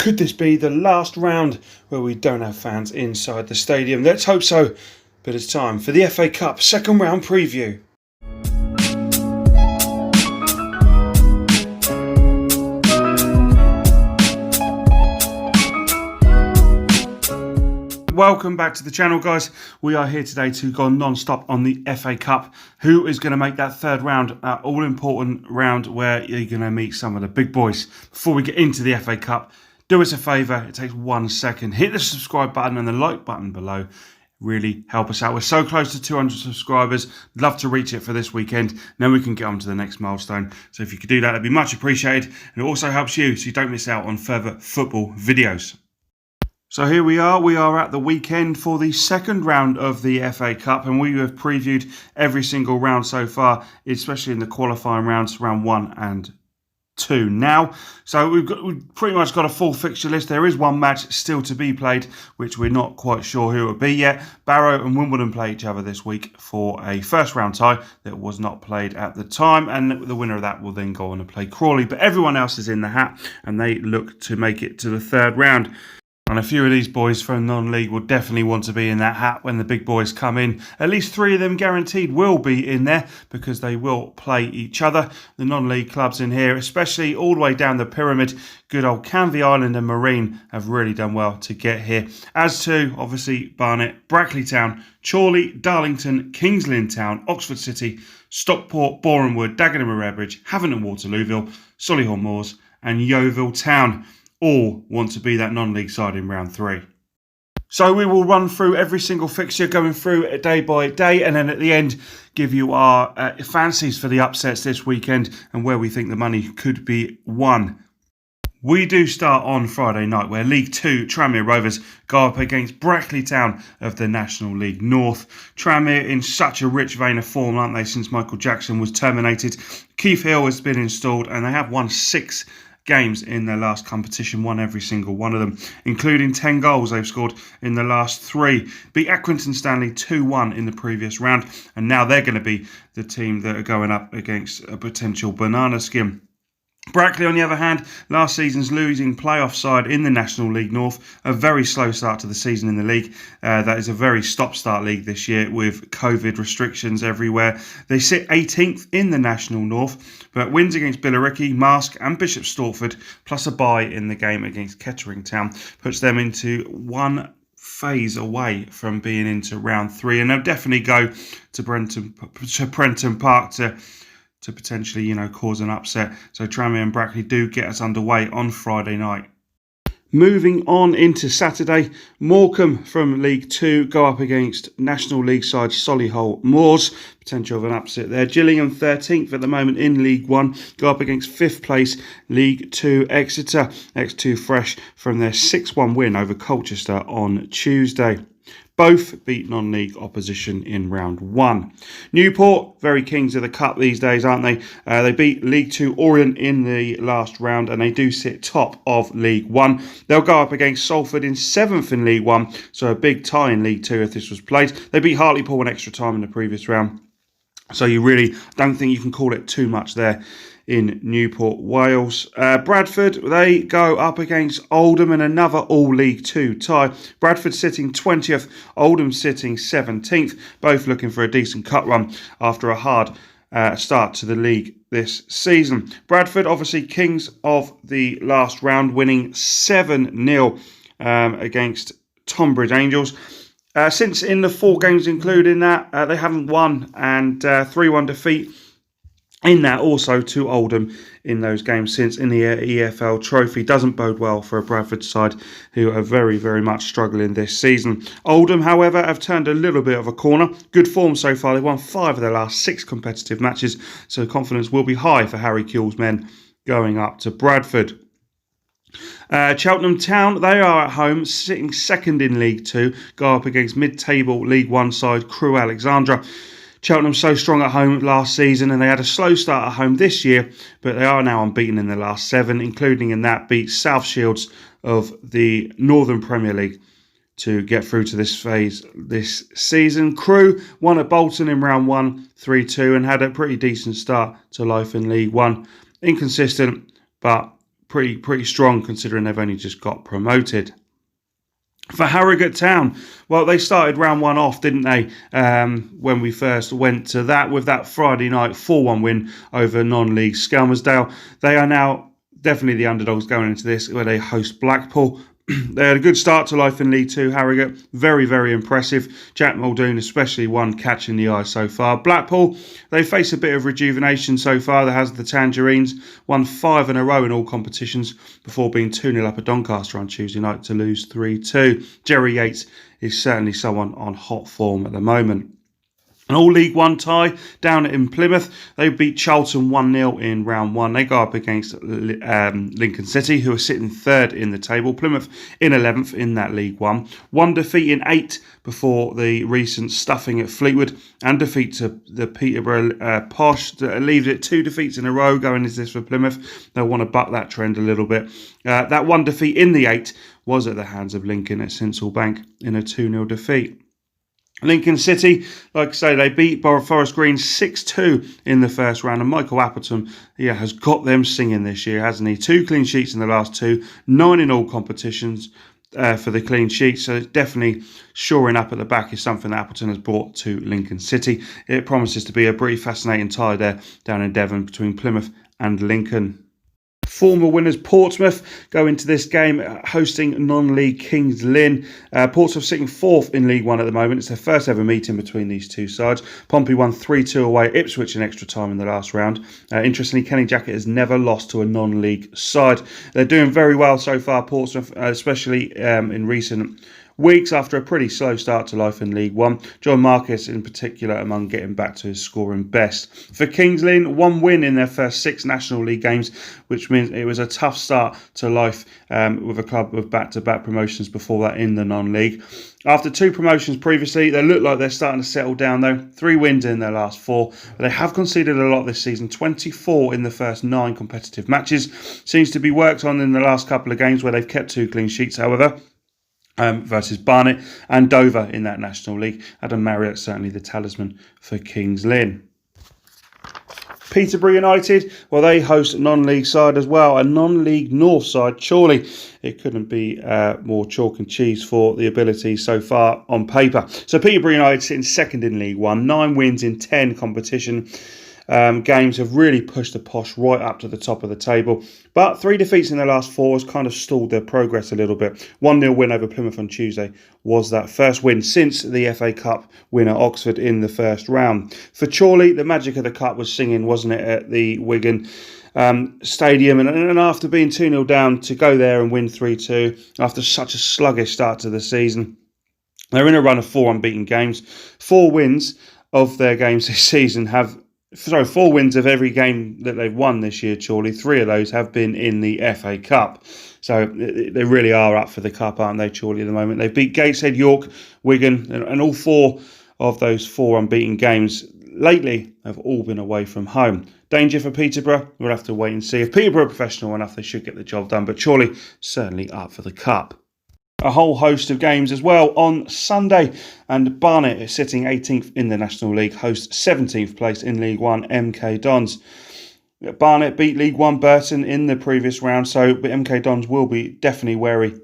Could this be the last round where we don't have fans inside the stadium? Let's hope so, but it's time for the FA Cup second round preview. Welcome back to the channel, guys. We are here today to go non-stop on the FA Cup. Who is going to make that third round, all-important round where you're going to meet some of the big boys. Before we get into the FA Cup, do us a favour. It takes 1 second. Hit the subscribe button and the like button below. Really help us out. We're so close to 200 subscribers. Love to reach it for this weekend. Then we can get on to the next milestone. So if you could do that, that'd be much appreciated. And it also helps you so you don't miss out on further football videos. So here we are at the weekend for the second round of the FA Cup, and we have previewed every single round so far, especially in the qualifying rounds, round 1 and 2 now. So we've pretty much got a full fixture list. There is one match still to be played, which we're not quite sure who it will be yet. Barrow and Wimbledon play each other this week for a first round tie that was not played at the time, and the winner of that will then go on to play Crawley. But everyone else is in the hat, and they look to make it to the third round. And a few of these boys from non-league will definitely want to be in that hat when the big boys come in. At least 3 of them guaranteed will be in there because they will play each other. The non-league clubs in here, especially all the way down the pyramid, good old Canvey Island and Marine have really done well to get here. As to, obviously, Barnet, Brackley Town, Chorley, Darlington, Kings Lynn Town, Oxford City, Stockport, Boreham Wood, Dagenham and Redbridge, Havant and Waterlooville, Solihull Moors and Yeovil Town. All want to be that non-league side in round 3. So we will run through every single fixture, going through it day by day, and then at the end give you our fancies for the upsets this weekend and where we think the money could be won. We do start on Friday night, where League 2 Tranmere Rovers go up against Brackley Town of the National League North. Tranmere in such a rich vein of form, aren't they, since Michael Jackson was terminated. Keith Hill has been installed, and they have won 6 games in their last competition, won every single one of them, including 10 goals they've scored in the last 3. Beat Accrington Stanley 2-1 in the previous round, and now they're going to be the team that are going up against a potential banana skin. Brackley, on the other hand, last season's losing playoff side in the National League North, a very slow start to the season in the league. That is a very stop-start league this year with COVID restrictions everywhere. They sit 18th in the National North, but wins against Billericay, Marske and Bishop Stortford, plus a bye in the game against Kettering Town, puts them into one phase away from being into round 3, and they'll definitely go to Prenton Park to potentially, cause an upset. So Tranmere and Brackley do get us underway on Friday night. Moving on into Saturday, Morecambe from League 2 go up against National League side Solihull Moors. Potential of an upset there. Gillingham 13th at the moment in League 1 go up against 5th place League 2 Exeter. X2 fresh from their 6-1 win over Colchester on Tuesday. Both beat non-league opposition in round 1. Newport, very kings of the cup these days, aren't they? They beat League 2 Orient in the last round, and they do sit top of League 1. They'll go up against Salford in 7th in League 1, so a big tie in League 2 if this was played. They beat Hartlepool in extra time in the previous round, so you really don't think you can call it too much there in Newport, Wales. Bradford, they go up against Oldham in another all League 2 tie. Bradford sitting 20th, Oldham sitting 17th, both looking for a decent cut run after a hard start to the league this season. Bradford, obviously kings of the last round, winning 7-0 against Tonbridge Angels. Since in the 4 games including that, they haven't won, and 3-1 defeat in that also to Oldham in those games since in the EFL Trophy. Doesn't bode well for a Bradford side who are very, very much struggling this season. Oldham, however, have turned a little bit of a corner. Good form so far. They've won 5 of their last 6 competitive matches, so confidence will be high for Harry Kewell's men going up to Bradford. Cheltenham Town, they are at home, sitting 2nd in League 2, go up against mid-table League 1 side Crewe Alexandra. Cheltenham so strong at home last season, and they had a slow start at home this year, but they are now unbeaten in the last 7, including in that beat South Shields of the Northern Premier League to get through to this phase this season. Crewe won at Bolton in round 1, 3-2, and had a pretty decent start to life in League 1. Inconsistent, but pretty strong considering they've only just got promoted. For Harrogate Town, well, they started round one off, didn't they, when we first went to that, with that Friday night 4-1 win over non-league Skelmersdale. They are now definitely the underdogs going into this, where they host Blackpool. They had a good start to life in League Two, Harrogate. Very, very impressive. Jack Muldoon, especially, one catching the eye so far. Blackpool, they face a bit of rejuvenation so far. There has the Tangerines, won 5 in a row in all competitions before being 2-0 up at Doncaster on Tuesday night to lose 3-2. Jerry Yates is certainly someone on hot form at the moment. An all League One tie down in Plymouth. They beat Charlton 1-0 in round one. They go up against Lincoln City, who are sitting third in the table. Plymouth in 11th in that League One. One defeat in 8 before the recent stuffing at Fleetwood, and defeat to the Peterborough Posh. That leaves it 2 defeats in a row going into this for Plymouth. They'll want to buck that trend a little bit. That one defeat in the 8 was at the hands of Lincoln at Sincil Bank in a 2-0 defeat. Lincoln City, like I say, they beat Borough Forest Green 6-2 in the first round, and Michael Appleton has got them singing this year, hasn't he? 2 clean sheets in the last 2, 9 in all competitions for the clean sheets, so definitely shoring up at the back is something that Appleton has brought to Lincoln City. It promises to be a pretty fascinating tie there down in Devon between Plymouth and Lincoln. Former winners Portsmouth go into this game hosting non-league Kings Lynn. Portsmouth sitting 4th in League One at the moment. It's their first ever meeting between these two sides. Pompey won 3-2 away at Ipswich in extra time in the last round. Interestingly, Kenny Jackett has never lost to a non-league side. They're doing very well so far, Portsmouth, especially in recent weeks after a pretty slow start to life in League One. John Marcus in particular among getting back to his scoring best. For Kings Lynn, 1 win in their first 6 National League games, which means it was a tough start to life with a club with back-to-back promotions before that in the non-league. After 2 promotions previously, they look like they're starting to settle down though. 3 wins in their last 4. But they have conceded a lot this season, 24 in the first 9 competitive matches. Seems to be worked on in the last couple of games where they've kept 2 clean sheets, however. Versus Barnet and Dover in that National League. Adam Marriott certainly the talisman for Kings Lynn. Peterborough United, well, they host a non-league side as well, a non-league North side. Surely it couldn't be more chalk and cheese for the abilities so far on paper. So Peterborough United sitting 2nd in League One, 9 wins in 10 competition games, have really pushed the Posh right up to the top of the table. But 3 defeats in their last 4 has kind of stalled their progress a little bit. 1-0 win over Plymouth on Tuesday was that first win since the FA Cup win at Oxford in the first round. For Chorley, the magic of the cup was singing, wasn't it, at the Wigan Stadium, and after being 2-0 down, to go there and win 3-2 after such a sluggish start to the season. They're in a run of 4 unbeaten games. 4 wins of their games this season 4 wins of every game that they've won this year, Chorley. 3 of those have been in the FA Cup. So they really are up for the cup, aren't they, Chorley, at the moment? They beat Gateshead, York, Wigan, and all 4 of those 4 unbeaten games lately have all been away from home. Danger for Peterborough? We'll have to wait and see. If Peterborough are professional enough, they should get the job done. But Chorley certainly up for the cup. A whole host of games as well on Sunday, and Barnet is sitting 18th in the National League, hosts 17th place in League One, MK Dons. Barnet beat League One Burton in the previous round, so MK Dons will be definitely wary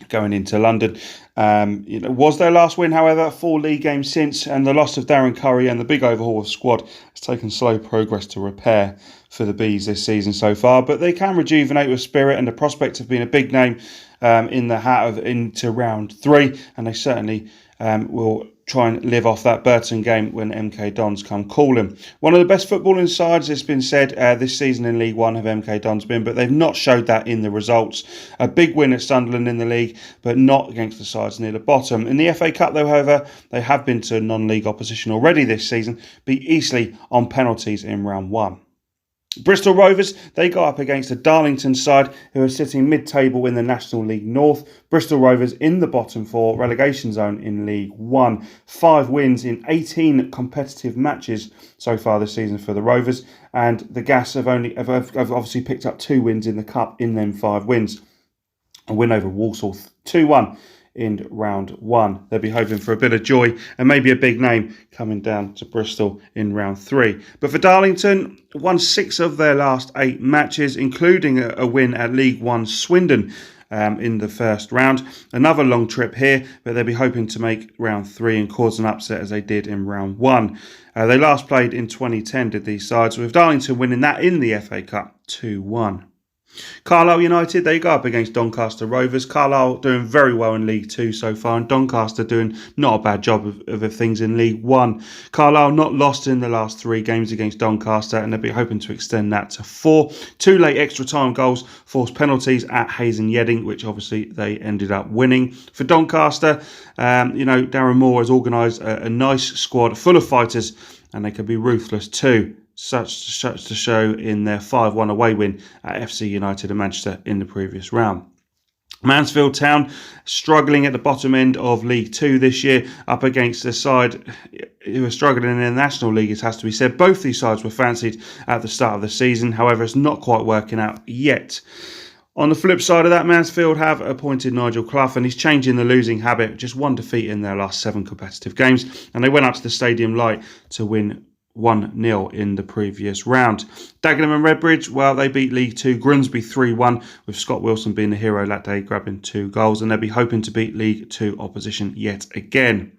going into London. Was their last win, however, 4 league games since, and the loss of Darren Curry and the big overhaul of squad has taken slow progress to repair for the Bees this season so far, but they can rejuvenate with spirit and the prospect of being a big name in the hat into round 3, and they certainly will try and live off that Burton game when MK Dons come calling. One of the best footballing sides, it's been said, this season in League One have MK Dons been, but they've not showed that in the results. A big win at Sunderland in the league, but not against the sides near the bottom. In the FA Cup, though, however, they have been to non-league opposition already this season, beat Eastleigh on penalties in round 1. Bristol Rovers, they go up against a Darlington side who are sitting mid-table in the National League North. Bristol Rovers in the bottom 4 relegation zone in League One. 5 wins in 18 competitive matches so far this season for the Rovers, and the Gas have obviously picked up 2 wins in the Cup in them 5 wins. a win over Walsall 2-1 in round 1. They'll be hoping for a bit of joy and maybe a big name coming down to Bristol in round 3. But for Darlington, won 6 of their last 8 matches, including a win at League One Swindon in the first round. Another long trip here, but they'll be hoping to make round 3 and cause an upset as they did in round 1. They last played in 2010, did these sides, with Darlington winning that in the FA Cup 2-1. Carlisle United, they go up against Doncaster Rovers. Carlisle doing very well in League 2 so far, and Doncaster doing not a bad job of things in League 1. Carlisle not lost in the last 3 games against Doncaster, and they'll be hoping to extend that to 4. 2 late extra time goals, forced penalties at Hayes and Yedding, which obviously they ended up winning. For Doncaster, Darren Moore has organised a nice squad full of fighters, and they can be ruthless too. Such to show in their 5-1 away win at FC United and Manchester in the previous round. Mansfield Town struggling at the bottom end of League 2 this year, up against a side who are struggling in the National League, it has to be said. Both these sides were fancied at the start of the season, however it's not quite working out yet. On the flip side of that, Mansfield have appointed Nigel Clough, and he's changing the losing habit. Just 1 defeat in their last 7 competitive games, and they went up to the Stadium Light to win 1-0 in the previous round. Dagenham and Redbridge, well, they beat League 2 Grimsby 3-1, with Scott Wilson being the hero that day, grabbing 2 goals, and they'll be hoping to beat League 2 opposition yet again.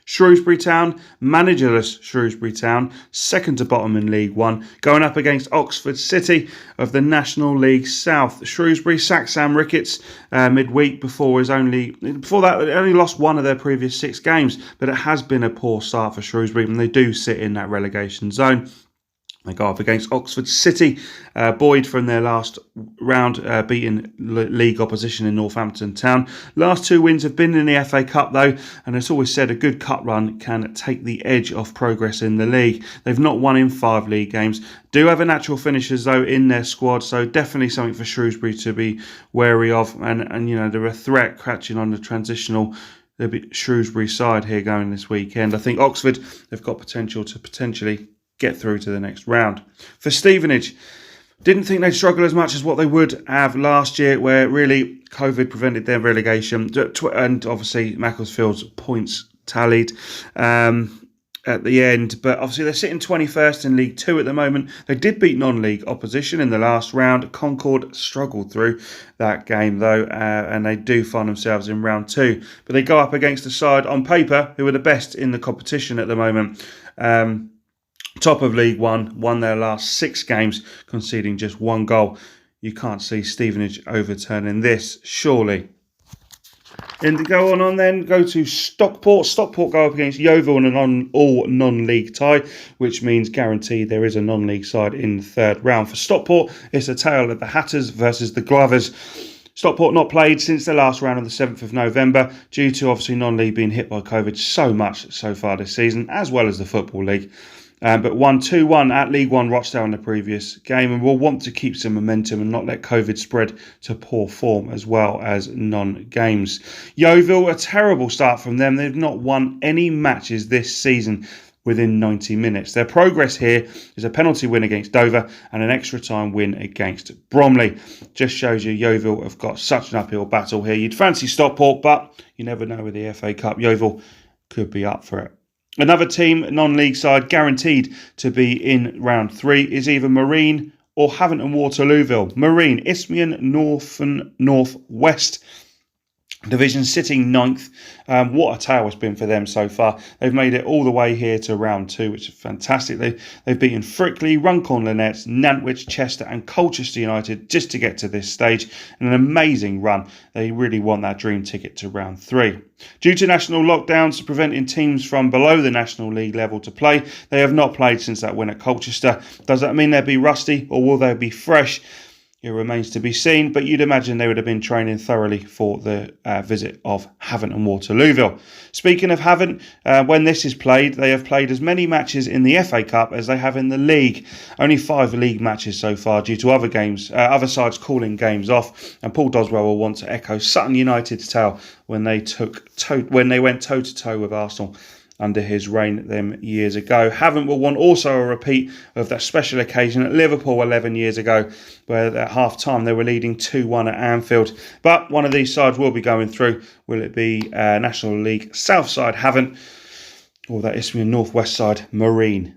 Shrewsbury Town, managerless Shrewsbury Town, second to bottom in League 1, going up against Oxford City of the National League South. Shrewsbury sacked Sam Ricketts midweek before that they only lost 1 of their previous 6 games, but it has been a poor start for Shrewsbury, and they do sit in that relegation zone. They go up against Oxford City. Boyd from their last round beating league opposition in Northampton Town. Last 2 wins have been in the FA Cup though, and it's always said a good cup run can take the edge off progress in the league. They've not won in 5 league games. Do have a natural finishers though in their squad, so definitely something for Shrewsbury to be wary of. And they're a threat catching on the transitional Shrewsbury side here going this weekend. I think Oxford have got potential to get through to the next round. For Stevenage, didn't think they'd struggle as much as what they would have last year, where really COVID prevented their relegation, and obviously Macclesfield's points tallied at the end. But obviously they're sitting 21st in League 2 at the moment. They did beat non-league opposition in the last round. Concord struggled through that game though, and they do find themselves in round 2. But they go up against a side on paper who are the best in the competition at the moment. Top of League 1, won their last 6 games, conceding just 1 goal. You can't see Stevenage overturning this, surely. And to go on then, go to Stockport. Stockport go up against Yeovil in an all non-league tie, which means guaranteed there is a non-league side in the 3rd round. For Stockport, it's a tale of the Hatters versus the Glovers. Stockport not played since the last round on the 7th of November, due to obviously non-league being hit by COVID so much so far this season, as well as the Football League. But won 2-1 at League 1 Rochdale in the previous game, and will want to keep some momentum and not let COVID spread to poor form as well as non-games. Yeovil, a terrible start from them. They've not won any matches this season within 90 minutes. Their progress here is a penalty win against Dover and an extra time win against Bromley. Just shows you Yeovil have got such an uphill battle here. You'd fancy Stockport, but you never know with the FA Cup. Yeovil could be up for it. Another team, non-league side, guaranteed to be in round 3 is either Marine or Havant and Waterlooville. Marine, Isthmian, North West Division, sitting 9th. What a tale it's been for them so far. They've made it all the way here to round 2, which is fantastic. They've beaten Frickley, Runcorn Linnets, Nantwich, Chester and Colchester United just to get to this stage. And an amazing run. They really want that dream ticket to round 3. Due to national lockdowns preventing teams from below the National League level to play, they have not played since that win at Colchester. Does that mean they'll be rusty, or will they be fresh? It remains to be seen, but you'd imagine they would have been training thoroughly for the visit of Havant and Waterlooville. Speaking of Havant, when this is played, they have played as many matches in the FA Cup as they have in the league. Only 5 league matches so far due to other sides calling games off. And Paul Doswell will want to echo Sutton United's tale when they went toe to toe with Arsenal under his reign them years ago. Havant will want also a repeat of that special occasion at Liverpool 11 years ago, where at half-time they were leading 2-1 at Anfield. But one of these sides will be going through. Will it be National League South side Havant, or that Isthmian North West side Marine?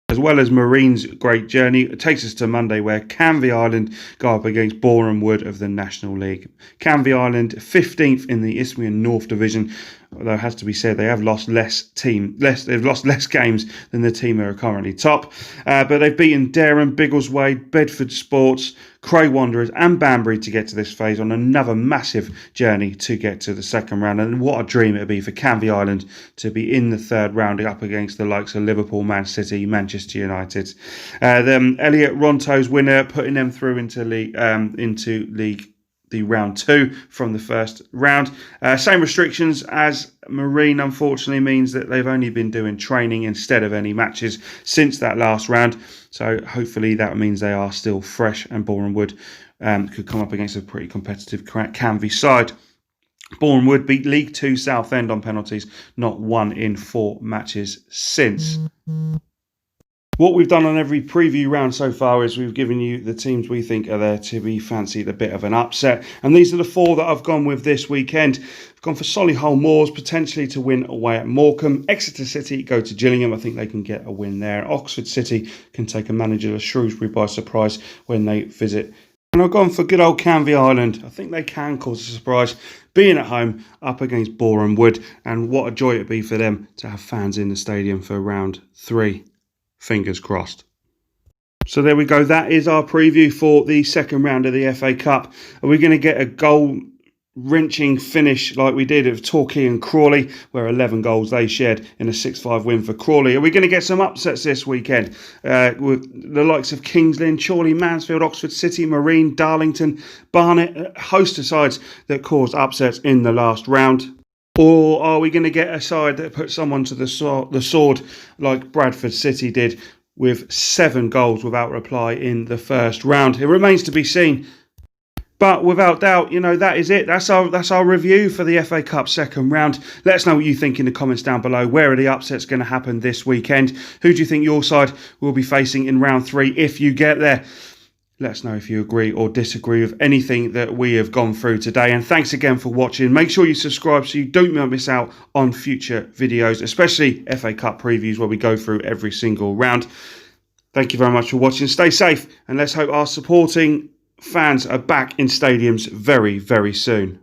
As well as Marine's great journey, it takes us to Monday, where Canvey Island go up against Boreham Wood of the National League. Canvey Island, 15th in the Isthmian North Division, although it has to be said they have lost they've lost less games than the team who are currently top. But they've beaten Dereham, Biggleswade, Bedford Sports, Cray Wanderers and Banbury to get to this phase on another massive journey to get to the second round. And what a dream it would be for Canvey Island to be in the third round up against the likes of Liverpool, Man City, Manchester United. Elliot Ronto's winner, putting them through into league the round 2 from the first round. Same restrictions as Marine, unfortunately, means that they've only been doing training instead of any matches since that last round. So hopefully that means they are still fresh, and Boreham Wood could come up against a pretty competitive Canvey side. Boreham Wood beat League 2 Southend on penalties, not won in 4 matches since. What we've done on every preview round so far is we've given you the teams we think are there to be fancied a bit of an upset. And these are the 4 that I've gone with this weekend. I've gone for Solihull Moors, potentially to win away at Morecambe. Exeter City go to Gillingham. I think they can get a win there. Oxford City can take a manager of Shrewsbury by surprise when they visit. And I've gone for good old Canvey Island. I think they can cause a surprise, being at home up against Boreham Wood. And what a joy it'd be for them to have fans in the stadium for round 3. Fingers crossed. So there we go. That is our preview for the second round of the FA Cup. Are we going to get a goal-wrenching finish like we did of Torquay and Crawley, where 11 goals they shared in a 6-5 win for Crawley? Are we going to get some upsets this weekend with the likes of Kings Lynn, Chorley, Mansfield, Oxford City, Marine, Darlington, Barnet, a host of sides that caused upsets in the last round? Or are we going to get a side that puts someone to the sword like Bradford City did with 7 goals without reply in the first round? It remains to be seen. But without doubt, that is it. That's our review for the FA Cup second round. Let us know what you think in the comments down below. Where are the upsets going to happen this weekend? Who do you think your side will be facing in round 3 if you get there? Let us know if you agree or disagree with anything that we have gone through today. And thanks again for watching. Make sure you subscribe so you don't miss out on future videos, especially FA Cup previews where we go through every single round. Thank you very much for watching. Stay safe, and let's hope our supporting fans are back in stadiums very, very soon.